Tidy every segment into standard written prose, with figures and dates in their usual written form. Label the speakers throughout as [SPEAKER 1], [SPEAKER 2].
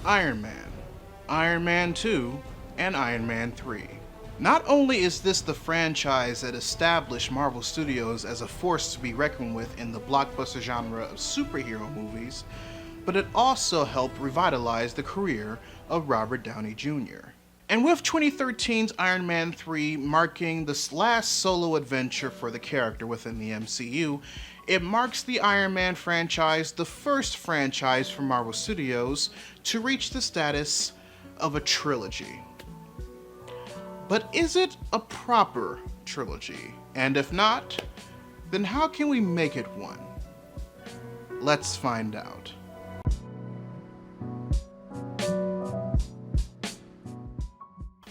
[SPEAKER 1] Iron Man, Iron Man 2, and Iron Man 3. Not only is this the franchise that established Marvel Studios as a force to be reckoned with in the blockbuster genre of superhero movies, but it also helped revitalize the career of Robert Downey Jr. And with 2013's Iron Man 3 marking the last solo adventure for the character within the MCU, it marks the Iron Man franchise the first franchise from Marvel Studios to reach the status of a trilogy. But is it a proper trilogy? And if not, then how can we make it one? Let's find out.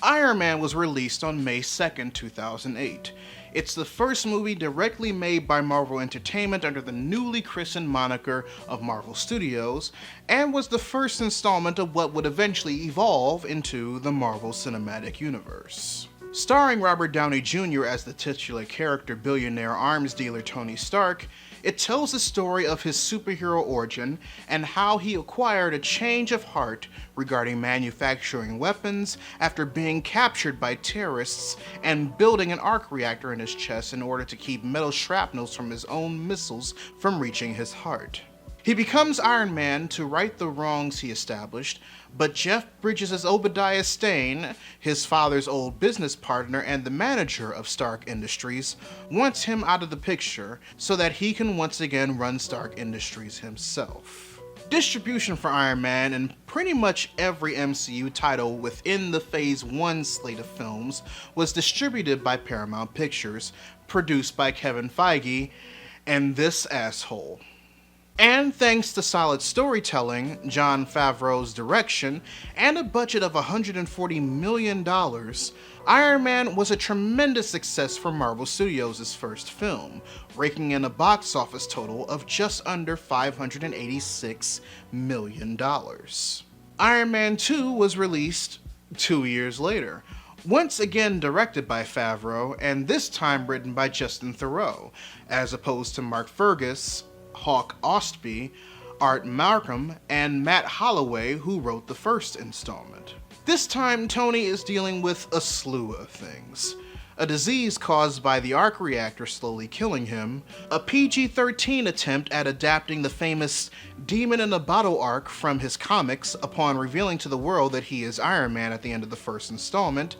[SPEAKER 1] Iron Man was released on May 2nd, 2008. It's the first movie directly made by Marvel Entertainment under the newly christened moniker of Marvel Studios, and was the first installment of what would eventually evolve into the Marvel Cinematic Universe. Starring Robert Downey Jr. as the titular character billionaire arms dealer Tony Stark, it tells the story of his superhero origin and how he acquired a change of heart regarding manufacturing weapons after being captured by terrorists and building an arc reactor in his chest in order to keep metal shrapnels from his own missiles from reaching his heart. He becomes Iron Man to right the wrongs he established, but Jeff Bridges' Obadiah Stane, his father's old business partner and the manager of Stark Industries, wants him out of the picture so that he can once again run Stark Industries himself. Distribution for Iron Man and pretty much every MCU title within the Phase 1 slate of films was distributed by Paramount Pictures, produced by Kevin Feige and this asshole. And thanks to solid storytelling, Jon Favreau's direction, and a budget of $140 million, Iron Man was a tremendous success for Marvel Studios' first film, raking in a box office total of just under $586 million. Iron Man 2 was released 2 years later, once again directed by Favreau, and this time written by Justin Theroux, as opposed to Mark Fergus, Hawk Ostby, Art Markham, and Matt Holloway, who wrote the first installment. This time, Tony is dealing with a slew of things. A disease caused by the arc reactor slowly killing him, a PG-13 attempt at adapting the famous Demon in a Bottle arc from his comics upon revealing to the world that he is Iron Man at the end of the first installment,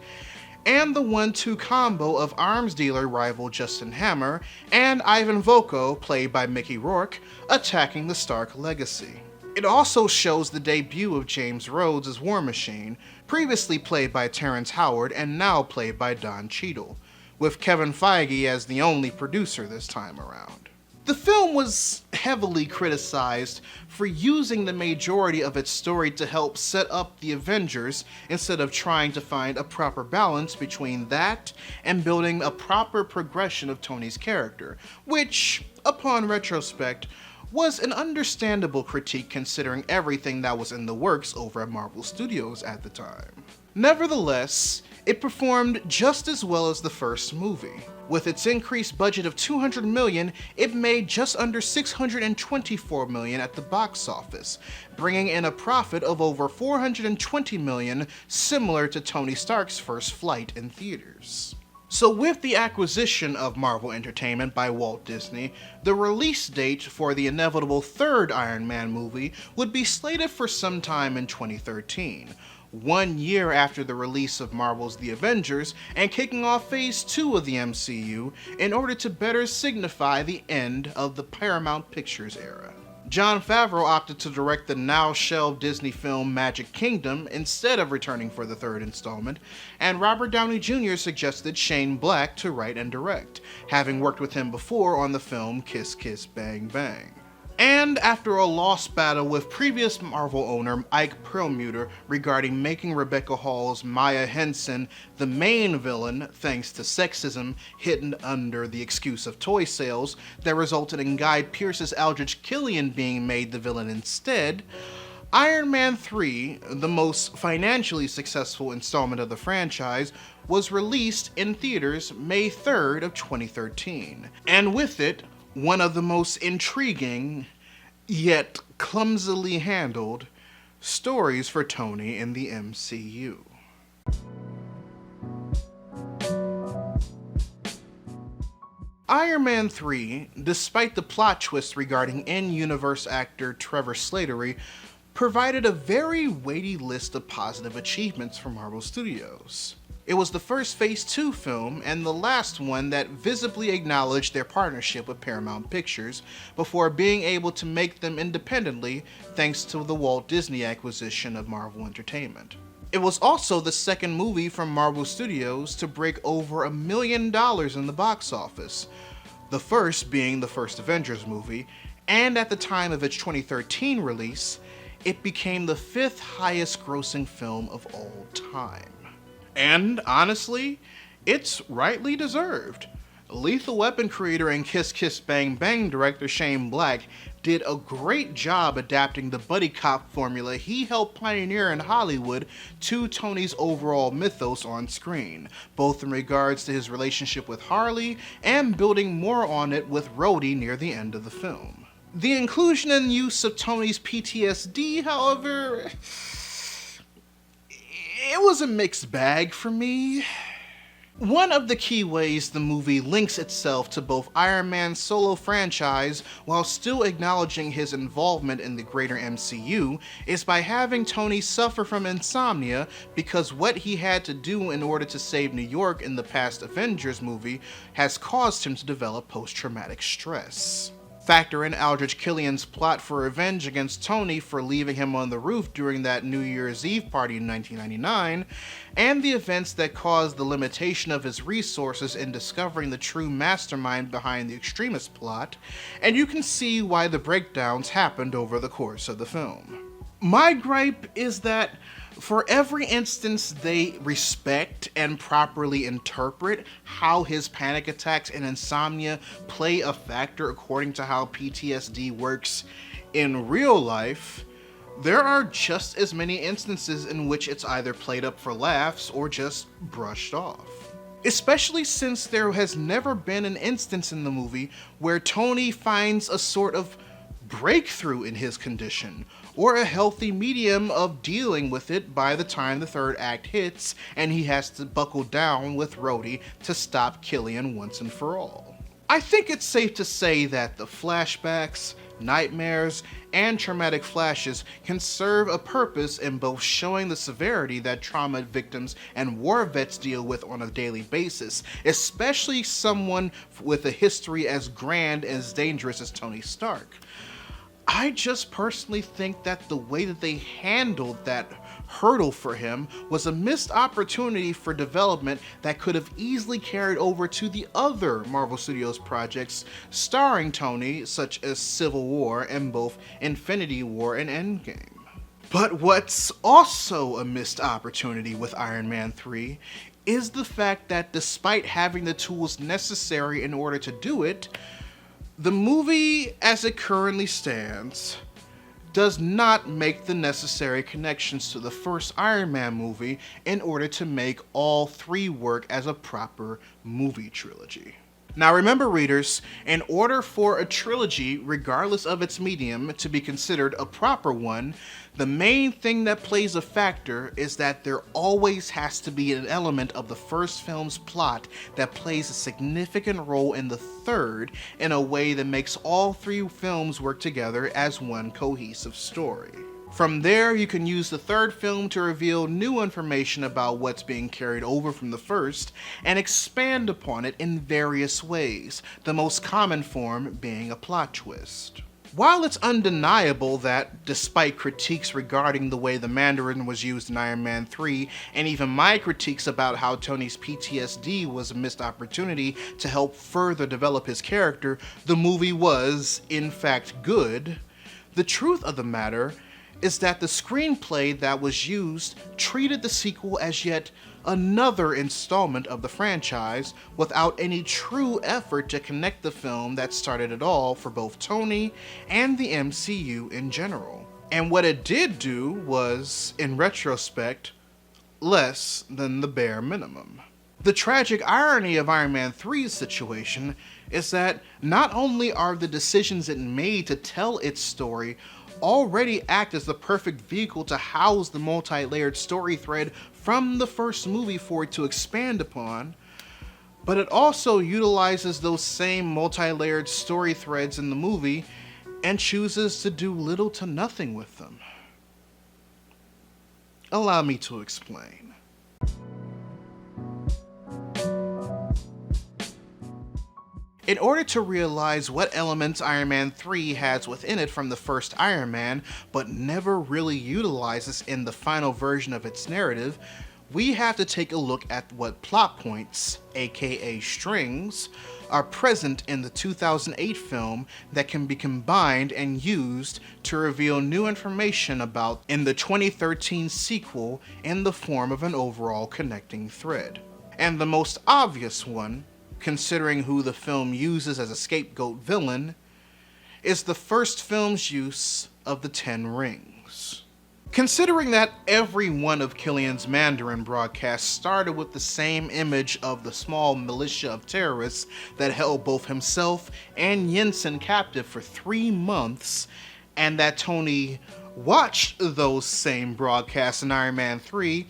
[SPEAKER 1] and the 1-2 combo of arms dealer rival Justin Hammer and Ivan Voko, played by Mickey Rourke, attacking the Stark legacy. It also shows the debut of James Rhodes as War Machine, previously played by Terrence Howard and now played by Don Cheadle, with Kevin Feige as the only producer this time around. The film was heavily criticized for using the majority of its story to help set up the Avengers instead of trying to find a proper balance between that and building a proper progression of Tony's character, which, upon retrospect, was an understandable critique considering everything that was in the works over at Marvel Studios at the time. Nevertheless, it performed just as well as the first movie. With its increased budget of $200 million, it made just under $624 million at the box office, bringing in a profit of over $420 million, similar to Tony Stark's first flight in theaters. So with the acquisition of Marvel Entertainment by Walt Disney, the release date for the inevitable third Iron Man movie would be slated for sometime in 2013. 1 year after the release of Marvel's The Avengers and kicking off Phase 2 of the MCU in order to better signify the end of the Paramount Pictures era. Jon Favreau opted to direct the now-shelved Disney film Magic Kingdom instead of returning for the third installment, and Robert Downey Jr. suggested Shane Black to write and direct, having worked with him before on the film Kiss Kiss Bang Bang. And after a lost battle with previous Marvel owner Ike Perlmutter regarding making Rebecca Hall's Maya Henson the main villain thanks to sexism hidden under the excuse of toy sales that resulted in Guy Pearce's Aldrich Killian being made the villain instead, Iron Man 3, the most financially successful installment of the franchise, was released in theaters May 3rd of 2013, and with it, one of the most intriguing, yet clumsily handled, Stories for Tony in the MCU. Iron Man 3, despite the plot twist regarding in-universe actor Trevor Slattery, provided a very weighty list of positive achievements for Marvel Studios. It was the first Phase 2 film and the last one that visibly acknowledged their partnership with Paramount Pictures before being able to make them independently thanks to the Walt Disney acquisition of Marvel Entertainment. It was also the second movie from Marvel Studios to break over $1 million in the box office, the first being the first Avengers movie, and at the time of its 2013 release, it became the 5th highest grossing film of all time. And honestly, it's rightly deserved. Lethal Weapon creator and Kiss Kiss Bang Bang director Shane Black did a great job adapting the buddy cop formula he helped pioneer in Hollywood to Tony's overall mythos on screen, both in regards to his relationship with Harley and building more on it with Rhodey near the end of the film. The inclusion and use of Tony's PTSD, however, it was a mixed bag for me. One of the key ways the movie links itself to both Iron Man's solo franchise while still acknowledging his involvement in the greater MCU is by having Tony suffer from insomnia because what he had to do in order to save New York in the past Avengers movie has caused him to develop post-traumatic stress. Factor in Aldrich Killian's plot for revenge against Tony for leaving him on the roof during that New Year's Eve party in 1999, and the events that caused the limitation of his resources in discovering the true mastermind behind the extremist plot, and you can see why the breakdowns happened over the course of the film. My gripe is that for every instance they respect and properly interpret how his panic attacks and insomnia play a factor according to how PTSD works in real life, there are just as many instances in which it's either played up for laughs or just brushed off. Especially since there has never been an instance in the movie where Tony finds a sort of breakthrough in his condition, or a healthy medium of dealing with it by the time the third act hits and he has to buckle down with Rhodey to stop Killian once and for all. I think it's safe to say that the flashbacks, nightmares, and traumatic flashes can serve a purpose in both showing the severity that trauma victims and war vets deal with on a daily basis, especially someone with a history as grand and as dangerous as Tony Stark. I just personally think that the way that they handled that hurdle for him was a missed opportunity for development that could have easily carried over to the other Marvel Studios projects starring Tony, such as Civil War and both Infinity War and Endgame. But what's also a missed opportunity with Iron Man 3 is the fact that despite having the tools necessary in order to do it, the movie, as it currently stands, does not make the necessary connections to the first Iron Man movie in order to make all three work as a proper movie trilogy. Now remember, readers, in order for a trilogy, regardless of its medium, to be considered a proper one, the main thing that plays a factor is that there always has to be an element of the first film's plot that plays a significant role in the third in a way that makes all three films work together as one cohesive story. From there, you can use the third film to reveal new information about what's being carried over from the first and expand upon it in various ways, the most common form being a plot twist. While it's undeniable that, despite critiques regarding the way the Mandarin was used in Iron Man 3, and even my critiques about how Tony's PTSD was a missed opportunity to help further develop his character, the movie was, in fact, good, the truth of the matter is that the screenplay that was used treated the sequel as yet another installment of the franchise without any true effort to connect the film that started it all for both Tony and the MCU in general. And what it did do was, in retrospect, less than the bare minimum. The tragic irony of Iron Man 3's situation is that not only are the decisions it made to tell its story already act as the perfect vehicle to house the multi-layered story thread from the first movie for it to expand upon, but it also utilizes those same multi-layered story threads in the movie and chooses to do little to nothing with them. Allow me to explain. In order to realize what elements Iron Man 3 has within it from the first Iron Man, but never really utilizes in the final version of its narrative, we have to take a look at what plot points, aka strings, are present in the 2008 film that can be combined and used to reveal new information about in the 2013 sequel in the form of an overall connecting thread. And the most obvious one, considering who the film uses as a scapegoat villain, is the first film's use of the 10 rings. Considering that every one of Killian's Mandarin broadcasts started with the same image of the small militia of terrorists that held both himself and Yinsen captive for 3 months, and that Tony watched those same broadcasts in Iron Man 3,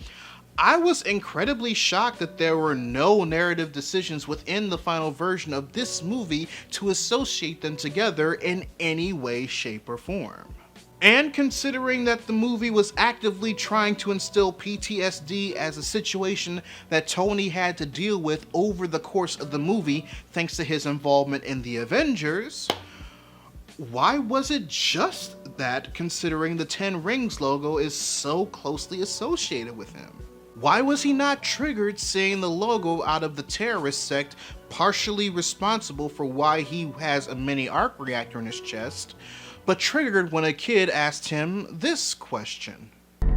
[SPEAKER 1] I was incredibly shocked that there were no narrative decisions within the final version of this movie to associate them together in any way, shape, or form. And considering that the movie was actively trying to instill PTSD as a situation that Tony had to deal with over the course of the movie thanks to his involvement in the Avengers, why was it just that, considering the 10 Rings logo is so closely associated with him? Why was he not triggered seeing the logo out of the terrorist sect partially responsible for why he has a mini arc reactor in his chest, but triggered when a kid asked him this question?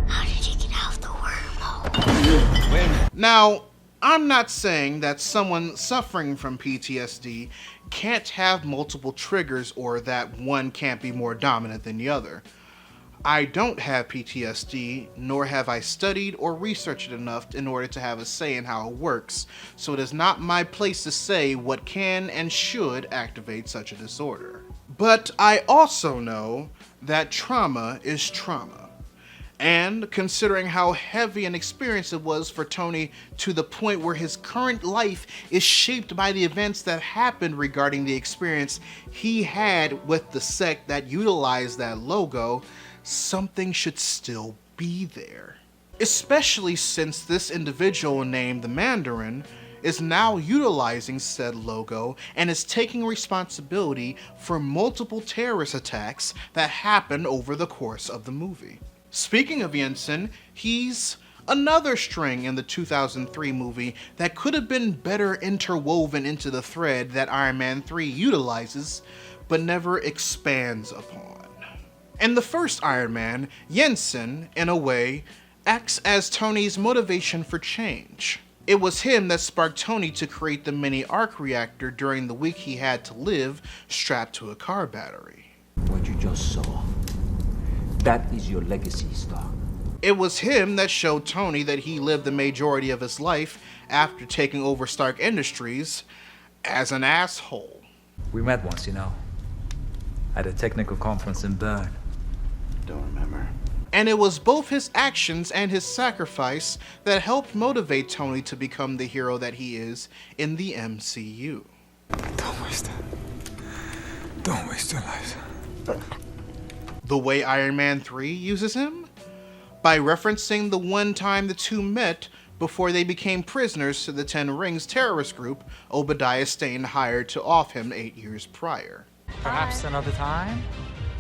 [SPEAKER 2] How did he get out of the wormhole?
[SPEAKER 1] Now, I'm not saying that someone suffering from PTSD can't have multiple triggers or that one can't be more dominant than the other. I don't have PTSD, nor have I studied or researched it enough in order to have a say in how it works, so it is not my place to say what can and should activate such a disorder. But I also know that trauma is trauma. And considering how heavy an experience it was for Tony to the point where his current life is shaped by the events that happened regarding the experience he had with the sect that utilized that logo, something should still be there. Especially since this individual named the Mandarin is now utilizing said logo and is taking responsibility for multiple terrorist attacks that happened over the course of the movie. Speaking of Yinsen, he's another string in the 2003 movie that could have been better interwoven into the thread that Iron Man 3 utilizes, but never expands upon. In the first Iron Man, Yinsen, in a way, acts as Tony's motivation for change. It was him that sparked Tony to create the mini arc reactor during the week he had to live strapped to a car battery.
[SPEAKER 3] What you just saw, that is your legacy, Stark.
[SPEAKER 1] It was him that showed Tony that he lived the majority of his life after taking over Stark Industries as an asshole.
[SPEAKER 4] We met once, you know, at a technical conference in Bern.
[SPEAKER 3] Don't remember.
[SPEAKER 1] And it was both his actions and his sacrifice that helped motivate Tony to become the hero that he is in the MCU.
[SPEAKER 5] Don't waste it. Don't waste your life.
[SPEAKER 1] The way Iron Man 3 uses him? By referencing the one time the two met before they became prisoners to the 10 Rings terrorist group Obadiah Stane hired to off him 8 years prior.
[SPEAKER 4] Perhaps another time?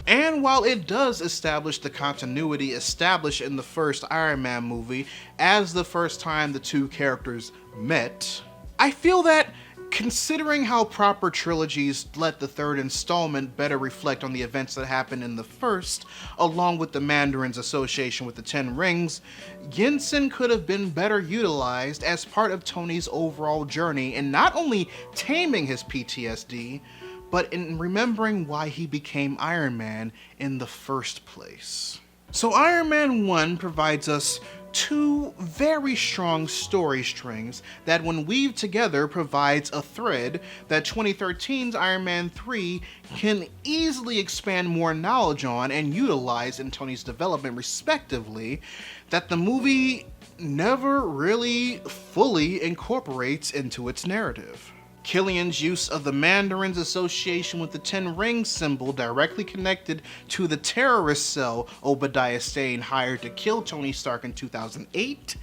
[SPEAKER 1] And while it does establish the continuity established in the first Iron Man movie as the first time the two characters met, I feel that considering how Proper Trilogies let the third installment better reflect on the events that happened in the first, along with the Mandarin's association with the 10 Rings, Yinsen could have been better utilized as part of Tony's overall journey in not only taming his PTSD, but in remembering why he became Iron Man in the first place. So Iron Man 1 provides us two very strong story strings that when weaved together provides a thread that 2013's Iron Man 3 can easily expand more knowledge on and utilize in Tony's development respectively, that the movie never really fully incorporates into its narrative. Killian's use of the Mandarin's association with the Ten Rings symbol directly connected to the terrorist cell Obadiah Stane hired to kill Tony Stark in 2008,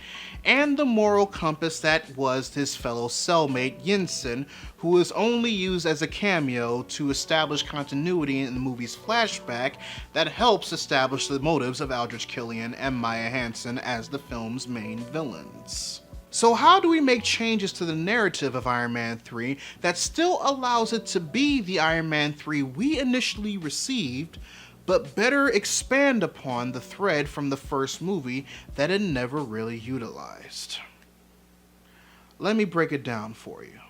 [SPEAKER 1] and the moral compass that was his fellow cellmate Yinsen, who was only used as a cameo to establish continuity in the movie's flashback that helps establish the motives of Aldrich Killian and Maya Hansen as the film's main villains. So how do we make changes to the narrative of Iron Man 3 that still allows it to be the Iron Man 3 we initially received, but better expand upon the thread from the first movie that it never really utilized? Let me break it down for you.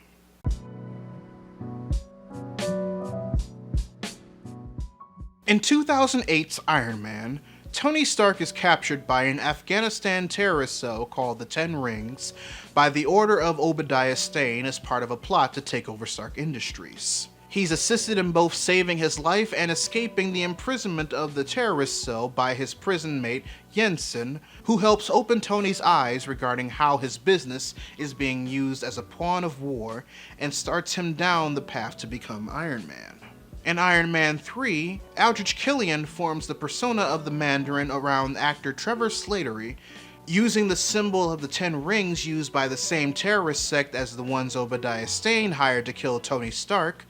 [SPEAKER 1] In 2008's Iron Man, Tony Stark is captured by an Afghanistan terrorist cell called the Ten Rings by the order of Obadiah Stane as part of a plot to take over Stark Industries. He's assisted in both saving his life and escaping the imprisonment of the terrorist cell by his prison mate Yinsen, who helps open Tony's eyes regarding how his business is being used as a pawn of war and starts him down the path to become Iron Man. In Iron Man 3, Aldrich Killian forms the persona of the Mandarin around actor Trevor Slattery, using the symbol of the Ten Rings used by the same terrorist sect as the ones Obadiah Stane hired to kill Tony Stark,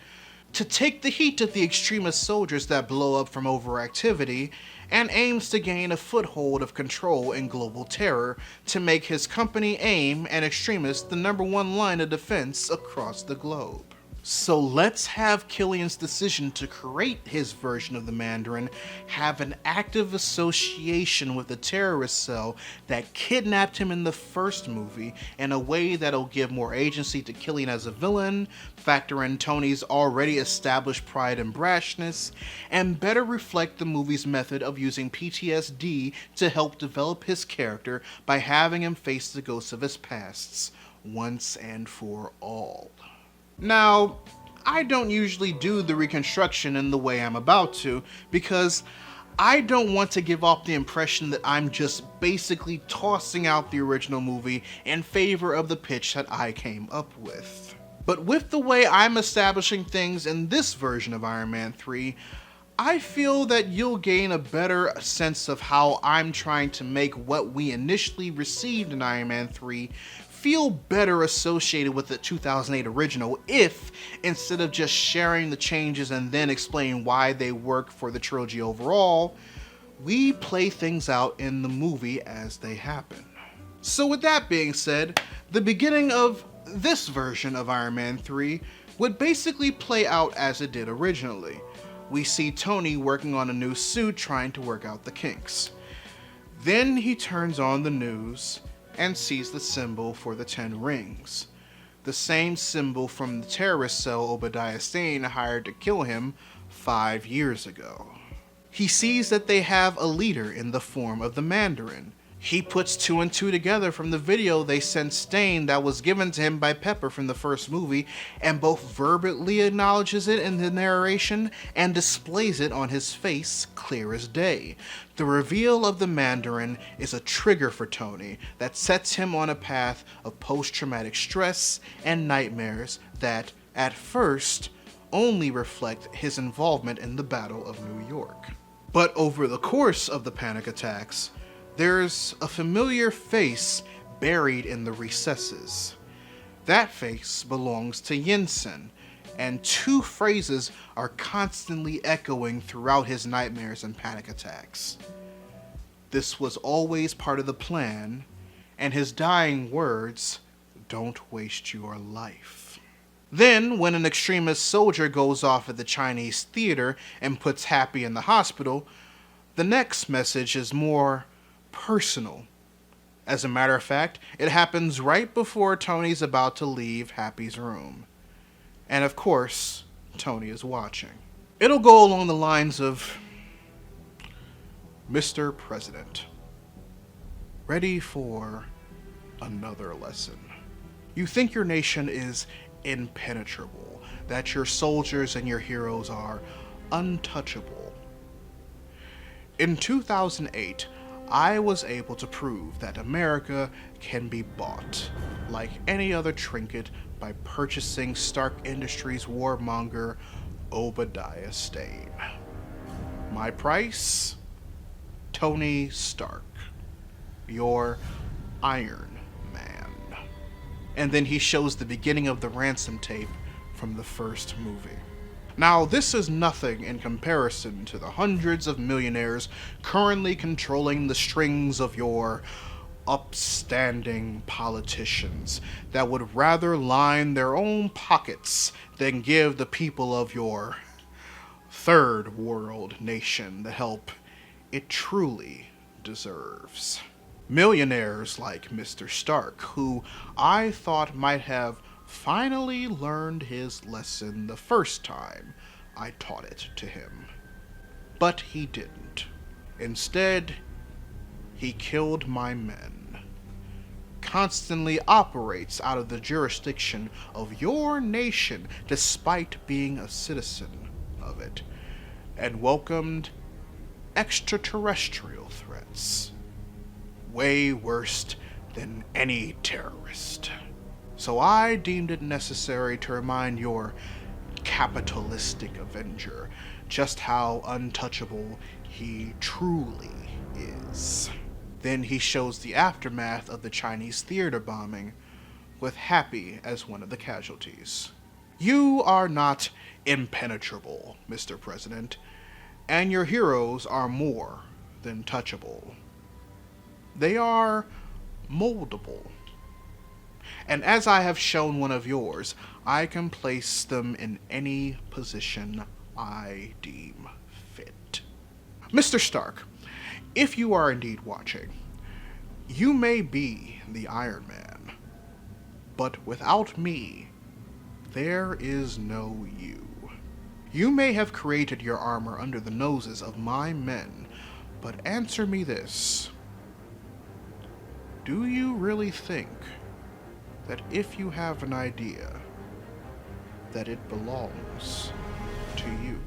[SPEAKER 1] to take the heat of the extremist soldiers that blow up from overactivity, and aims to gain a foothold of control and global terror to make his company AIM and extremists the #1 line of defense across the globe. So let's have Killian's decision to create his version of the Mandarin have an active association with the terrorist cell that kidnapped him in the first movie in a way that'll give more agency to Killian as a villain, factor in Tony's already established pride and brashness, and better reflect the movie's method of using PTSD to help develop his character by having him face the ghosts of his pasts once and for all. Now, I don't usually do the Reconstruction in the way I'm about to, because I don't want to give off the impression that I'm just basically tossing out the original movie in favor of the pitch that I came up with. But with the way I'm establishing things in this version of Iron Man 3, I feel that you'll gain a better sense of how I'm trying to make what we initially received in Iron Man 3 feel better associated with the 2008 original if, instead of just sharing the changes and then explaining why they work for the trilogy overall, we play things out in the movie as they happen. So with that being said, the beginning of this version of Iron Man 3 would basically play out as it did originally. We see Tony working on a new suit trying to work out the kinks. Then he turns on the news and sees the symbol for the Ten Rings, the same symbol from the terrorist cell Obadiah Stane hired to kill him 5 years ago. He sees that they have a leader in the form of the Mandarin. He puts 2 and 2 together from the video they sent Stane that was given to him by Pepper from the first movie, and both verbally acknowledges it in the narration and displays it on his face clear as day. The reveal of the Mandarin is a trigger for Tony that sets him on a path of post-traumatic stress and nightmares that, at first, only reflect his involvement in the Battle of New York. But over the course of the panic attacks, there's a familiar face buried in the recesses. That face belongs to Yinsen, and 2 phrases are constantly echoing throughout his nightmares and panic attacks. This was always part of the plan, and his dying words, "Don't waste your life." Then, when an extremist soldier goes off at the Chinese theater and puts Happy in the hospital, the next message is more personal. As a matter of fact, it happens right before Tony's about to leave Happy's room. And of course, Tony is watching. It'll go along the lines of, "Mr. President, ready for another lesson. You think your nation is impenetrable, that your soldiers and your heroes are untouchable. In 2008, I was able to prove that America can be bought, like any other trinket, by purchasing Stark Industries warmonger Obadiah Stane. My price? Tony Stark, your Iron Man. And then he shows the beginning of the ransom tape from the first movie. Now, this is nothing in comparison to the hundreds of millionaires currently controlling the strings of your upstanding politicians that would rather line their own pockets than give the people of your third world nation the help it truly deserves. Millionaires like Mr. Stark, who I thought might have finally learned his lesson the first time I taught it to him. But he didn't. Instead, he killed my men, constantly operates out of the jurisdiction of your nation despite being a citizen of it, and welcomed extraterrestrial threats. Way worse than any terrorist. So I deemed it necessary to remind your capitalistic Avenger just how untouchable he truly is. Then he shows the aftermath of the Chinese theater bombing, with Happy as one of the casualties. You are not impenetrable, Mr. President, and your heroes are more than touchable. They are moldable. And as I have shown one of yours, I can place them in any position I deem fit. Mr. Stark, if you are indeed watching, you may be the Iron Man, but without me, there is no you. You may have created your armor under the noses of my men, but answer me this. Do you really think that if you have an idea, that it belongs to you?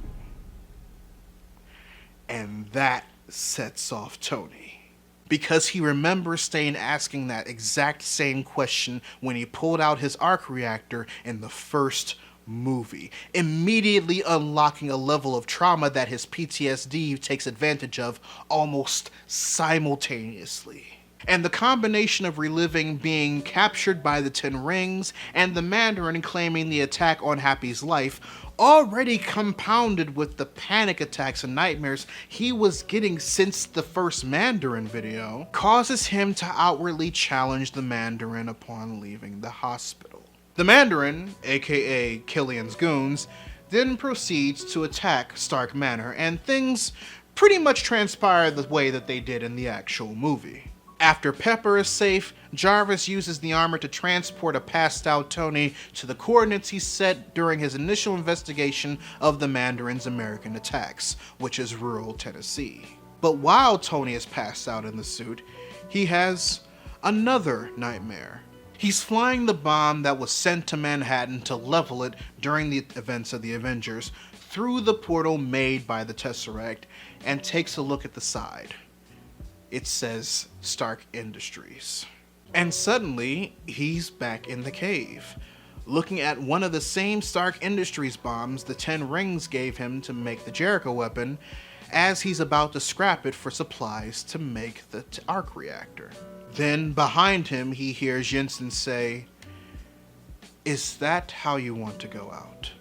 [SPEAKER 1] And that sets off Tony, because he remembers Stane asking that exact same question when he pulled out his arc reactor in the first movie, immediately unlocking a level of trauma that his PTSD takes advantage of almost simultaneously. And the combination of reliving being captured by the Ten Rings and the Mandarin claiming the attack on Happy's life, already compounded with the panic attacks and nightmares he was getting since the first Mandarin video, causes him to outwardly challenge the Mandarin upon leaving the hospital. The Mandarin, aka Killian's goons, then proceeds to attack Stark Manor, and things pretty much transpire the way that they did in the actual movie. After Pepper is safe, Jarvis uses the armor to transport a passed out Tony to the coordinates he set during his initial investigation of the Mandarin's American attacks, which is rural Tennessee. But while Tony is passed out in the suit, he has another nightmare. He's flying the bomb that was sent to Manhattan to level it during the events of the Avengers through the portal made by the Tesseract, and takes a look at the side. It says Stark Industries. And suddenly, he's back in the cave, looking at one of the same Stark Industries bombs the Ten Rings gave him to make the Jericho weapon, as he's about to scrap it for supplies to make the arc reactor. Then, behind him, he hears Jensen say, "Is that how you want to go out?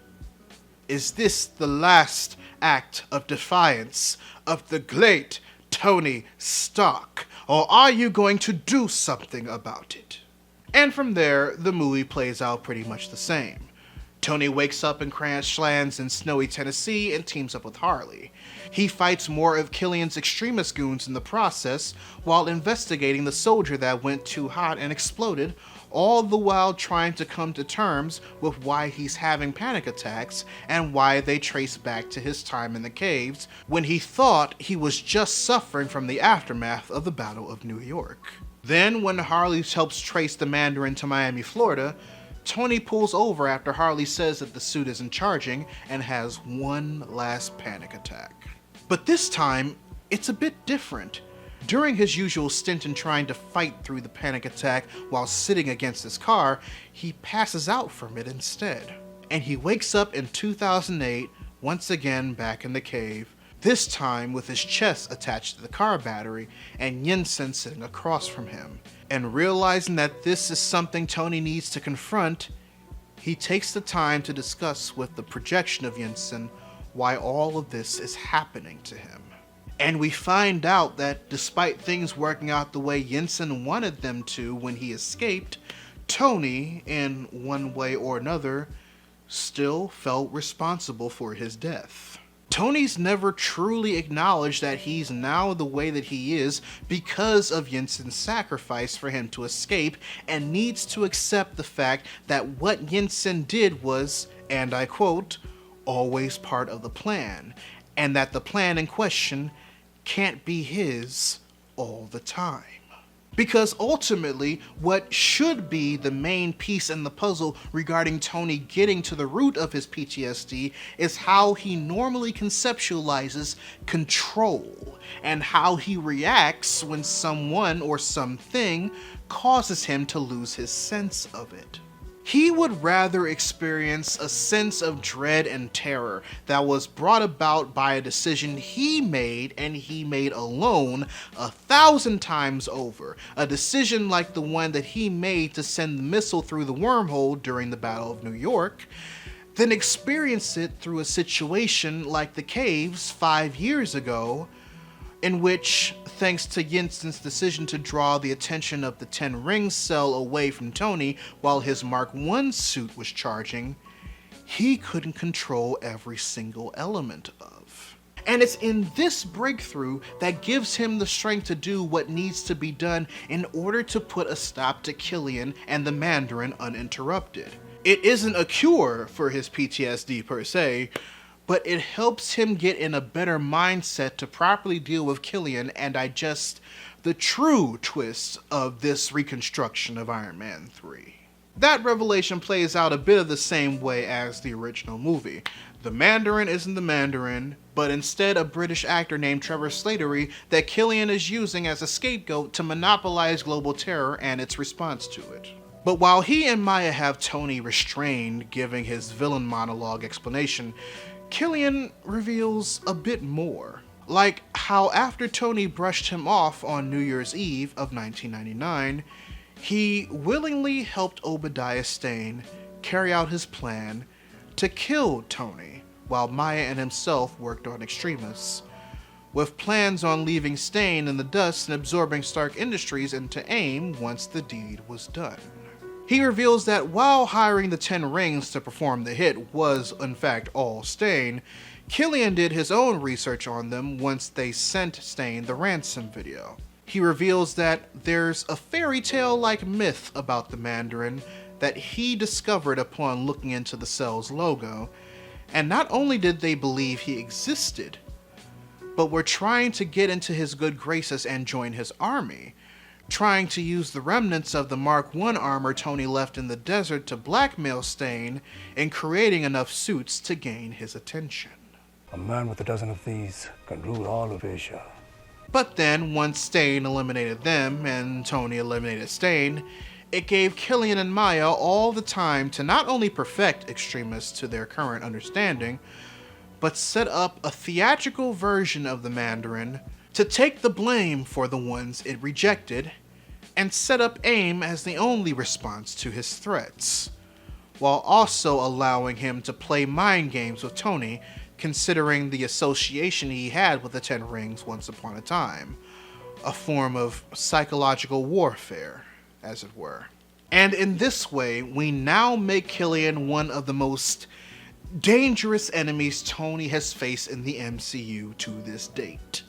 [SPEAKER 1] Is this the last act of defiance of the great Tony Stark, or are you going to do something about it?" And from there, the movie plays out pretty much the same. Tony wakes up and crash lands in snowy Tennessee and teams up with Harley. He fights more of Killian's extremist goons in the process, while investigating the soldier that went too hot and exploded, all the while trying to come to terms with why he's having panic attacks and why they trace back to his time in the caves when he thought he was just suffering from the aftermath of the Battle of New York. Then, when Harley helps trace the Mandarin to Miami, Florida, Tony pulls over after Harley says that the suit isn't charging and has one last panic attack. But this time, it's a bit different. During his usual stint in trying to fight through the panic attack while sitting against his car, he passes out from it instead. And he wakes up in 2008, once again back in the cave, this time with his chest attached to the car battery and Yinsen sitting across from him. And realizing that this is something Tony needs to confront, he takes the time to discuss with the projection of Yinsen why all of this is happening to him. And we find out that despite things working out the way Yinsen wanted them to when he escaped, Tony, in one way or another, still felt responsible for his death. Tony's never truly acknowledged that he's now the way that he is because of Yinsen's sacrifice for him to escape, and needs to accept the fact that what Yinsen did was, and I quote, always part of the plan, and that the plan in question can't be his all the time. Because ultimately, what should be the main piece in the puzzle regarding Tony getting to the root of his PTSD is how he normally conceptualizes control, and how he reacts when someone or something causes him to lose his sense of it. He would rather experience a sense of dread and terror that was brought about by a decision he made, and he made alone, 1,000 times over. A decision like the one that he made to send the missile through the wormhole during the Battle of New York, then experience it through a situation like the caves 5 years ago, in which, thanks to Yinsen's decision to draw the attention of the Ten Rings cell away from Tony while his Mark I suit was charging, he couldn't control every single element of. And it's in this breakthrough that gives him the strength to do what needs to be done in order to put a stop to Killian and the Mandarin uninterrupted. It isn't a cure for his PTSD per se, but it helps him get in a better mindset to properly deal with Killian and digest the true twists of this reconstruction of Iron Man 3. That revelation plays out a bit of the same way as the original movie. The Mandarin isn't the Mandarin, but instead a British actor named Trevor Slattery that Killian is using as a scapegoat to monopolize global terror and its response to it. But while he and Maya have Tony restrained, giving his villain monologue explanation, Killian reveals a bit more. Like how after Tony brushed him off on New Year's Eve of 1999, he willingly helped Obadiah Stane carry out his plan to kill Tony, while Maya and himself worked on extremists, with plans on leaving Stane in the dust and absorbing Stark Industries into AIM once the deed was done. He reveals that while hiring the Ten Rings to perform the hit was, in fact, all Stane, Killian did his own research on them once they sent Stane the ransom video. He reveals that there's a fairy tale-like myth about the Mandarin that he discovered upon looking into the cell's logo, and not only did they believe he existed, but were trying to get into his good graces and join his army, trying to use the remnants of the Mark I armor Tony left in the desert to blackmail Stane in creating enough suits to gain his attention.
[SPEAKER 6] A man with a dozen of these can rule all of Asia.
[SPEAKER 1] But then, once Stane eliminated them and Tony eliminated Stane, it gave Killian and Maya all the time to not only perfect extremists to their current understanding, but set up a theatrical version of the Mandarin to take the blame for the ones it rejected, and set up AIM as the only response to his threats, while also allowing him to play mind games with Tony, considering the association he had with the Ten Rings once upon a time, a form of psychological warfare, as it were. And in this way, we now make Killian one of the most dangerous enemies Tony has faced in the MCU to this date.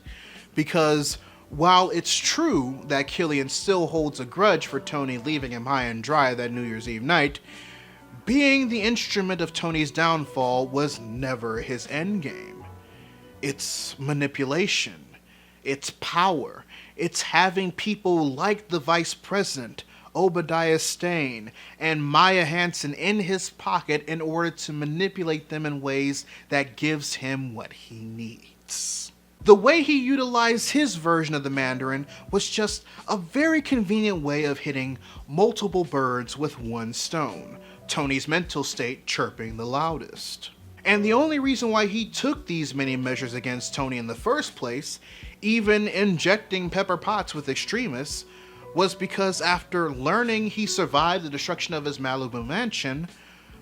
[SPEAKER 1] Because while it's true that Killian still holds a grudge for Tony leaving him high and dry that New Year's Eve night, being the instrument of Tony's downfall was never his endgame. It's manipulation, it's power, It's having people like the Vice President, Obadiah Stane, and Maya Hansen in his pocket in order to manipulate them in ways that gives him what he needs. The way he utilized his version of the Mandarin was just a very convenient way of hitting multiple birds with one stone, Tony's mental state chirping the loudest. And the only reason why he took these many measures against Tony in the first place, even injecting Pepper Potts with extremists, was because after learning he survived the destruction of his Malibu mansion,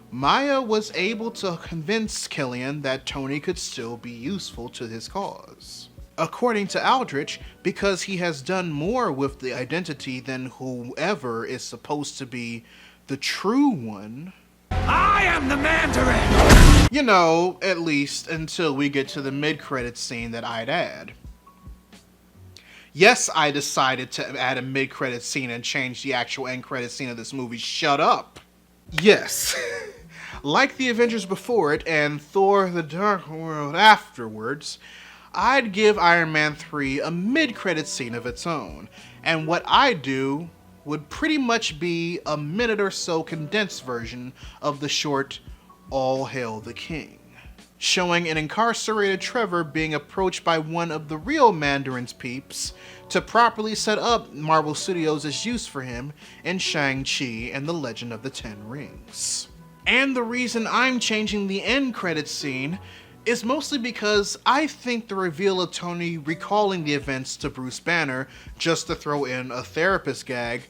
[SPEAKER 1] Maya was able to convince Killian that Tony could still be useful to his cause. According to Aldrich, because he has done more with the identity than whoever is supposed to be the true one.
[SPEAKER 3] I am the Mandarin!
[SPEAKER 1] You know, at least until we get to the mid-credits scene that I'd add. Yes, I decided to add a mid-credits scene and change the actual end-credits scene of this movie. Shut up. Yes. Like the Avengers before it and Thor the Dark World afterwards, I'd give Iron Man 3 a mid-credits scene of its own. And what I do would pretty much be a minute or so condensed version of the short All Hail the King, showing an incarcerated Trevor being approached by one of the real Mandarin's peeps to properly set up Marvel Studios' use for him in Shang-Chi and the Legend of the Ten Rings. And the reason I'm changing the end credits scene is mostly because I think the reveal of Tony recalling the events to Bruce Banner just to throw in a therapist gag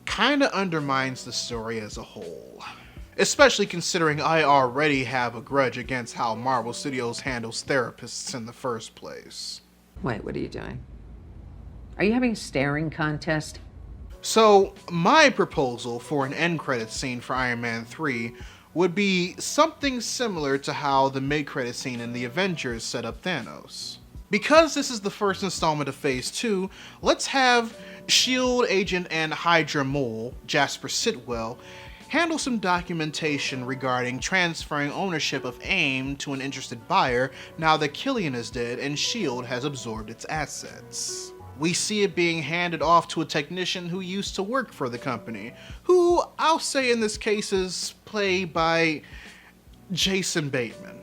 [SPEAKER 1] kinda undermines the story as a whole. Especially considering I already have a grudge against how Marvel Studios handles therapists in the first place.
[SPEAKER 7] Wait, what are you doing? Are you having a staring contest?
[SPEAKER 1] So, my proposal for an end credits scene for Iron Man 3 would be something similar to how the mid-credits scene in the Avengers set up Thanos. Because this is the first installment of Phase 2, let's have S.H.I.E.L.D. agent and Hydra mole, Jasper Sitwell, handle some documentation regarding transferring ownership of AIM to an interested buyer now that Killian is dead and S.H.I.E.L.D. has absorbed its assets. We see it being handed off to a technician who used to work for the company, who I'll say in this case is played by Jason Bateman.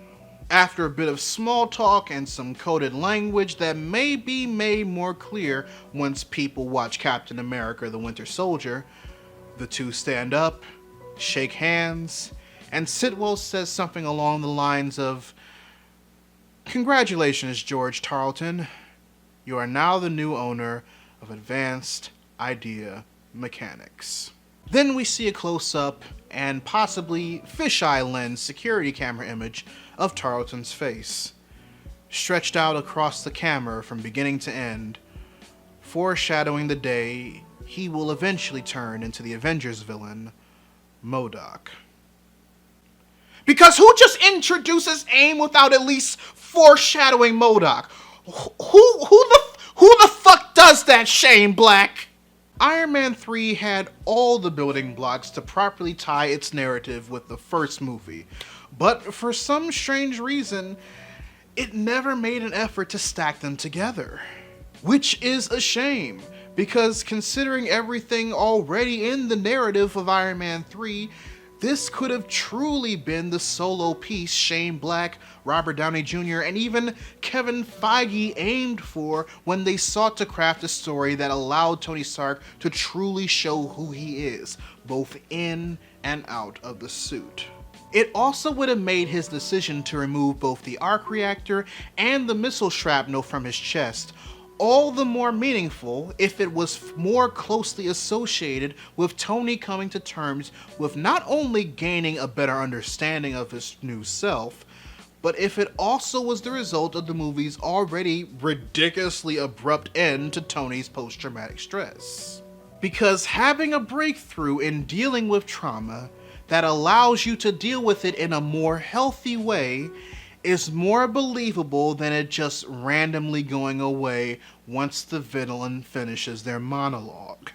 [SPEAKER 1] After a bit of small talk and some coded language that may be made more clear once people watch Captain America: The Winter Soldier, the two stand up, shake hands, and Sitwell says something along the lines of, "Congratulations, George Tarleton. You are now the new owner of Advanced Idea Mechanics." Then we see a close-up and possibly fisheye lens security camera image of Tarleton's face, stretched out across the camera from beginning to end, foreshadowing the day he will eventually turn into the Avengers villain, MODOK. Because who just introduces AIM without at least foreshadowing MODOK? Who the fuck does that, Shane Black? Iron Man 3 had all the building blocks to properly tie its narrative with the first movie, but for some strange reason, it never made an effort to stack them together. Which is a shame, because considering everything already in the narrative of Iron Man 3, this could have truly been the solo piece Shane Black, Robert Downey Jr., and even Kevin Feige aimed for when they sought to craft a story that allowed Tony Stark to truly show who he is, both in and out of the suit. It also would have made his decision to remove both the arc reactor and the missile shrapnel from his chest all the more meaningful if it was more closely associated with Tony coming to terms with not only gaining a better understanding of his new self, but if it also was the result of the movie's already ridiculously abrupt end to Tony's post-traumatic stress. Because having a breakthrough in dealing with trauma that allows you to deal with it in a more healthy way is more believable than it just randomly going away once the villain finishes their monologue.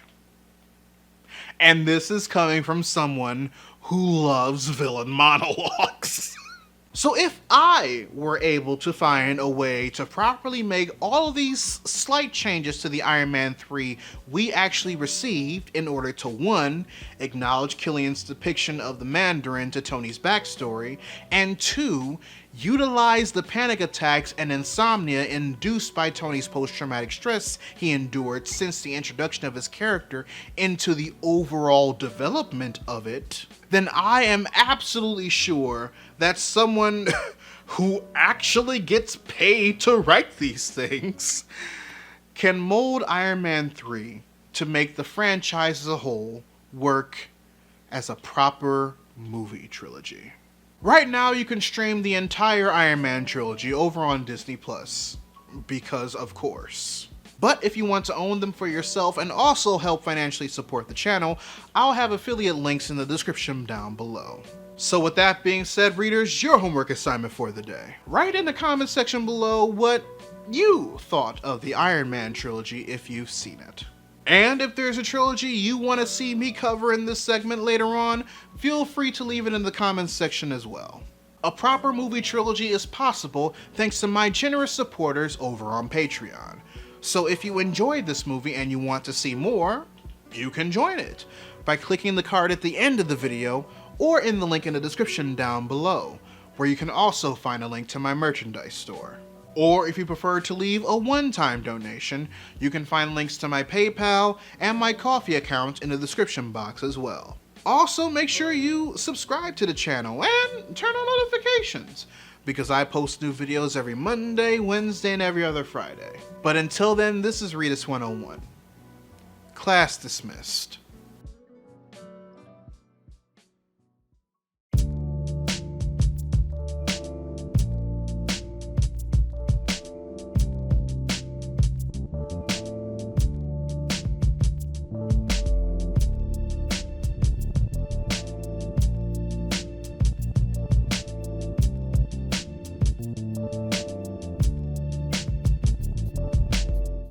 [SPEAKER 1] And this is coming from someone who loves villain monologues. So if I were able to find a way to properly make all of these slight changes to the Iron Man 3 we actually received in order to 1. Acknowledge Killian's depiction of the Mandarin to Tony's backstory, and 2. Utilize the panic attacks and insomnia induced by Tony's post-traumatic stress he endured since the introduction of his character into the overall development of it, then I am absolutely sure that someone who actually gets paid to write these things can mold Iron Man 3 to make the franchise as a whole work as a proper movie trilogy. Right now, you can stream the entire Iron Man trilogy over on Disney+, because of course. But if you want to own them for yourself and also help financially support the channel, I'll have affiliate links in the description down below. So with that being said, readers, your homework assignment for the day. Write in the comment section below what you thought of the Iron Man trilogy if you've seen it. And if there's a trilogy you want to see me cover in this segment later on, feel free to leave it in the comments section as well. A proper movie trilogy is possible thanks to my generous supporters over on Patreon. So if you enjoyed this movie and you want to see more, you can join it by clicking the card at the end of the video or in the link in the description down below, where you can also find a link to my merchandise store. Or if you prefer to leave a one-time donation, you can find links to my PayPal and my Ko-fi account in the description box as well. Also, make sure you subscribe to the channel and turn on notifications, because I post new videos every Monday, Wednesday, and every other Friday. But until then, this is Readus 101. Class dismissed.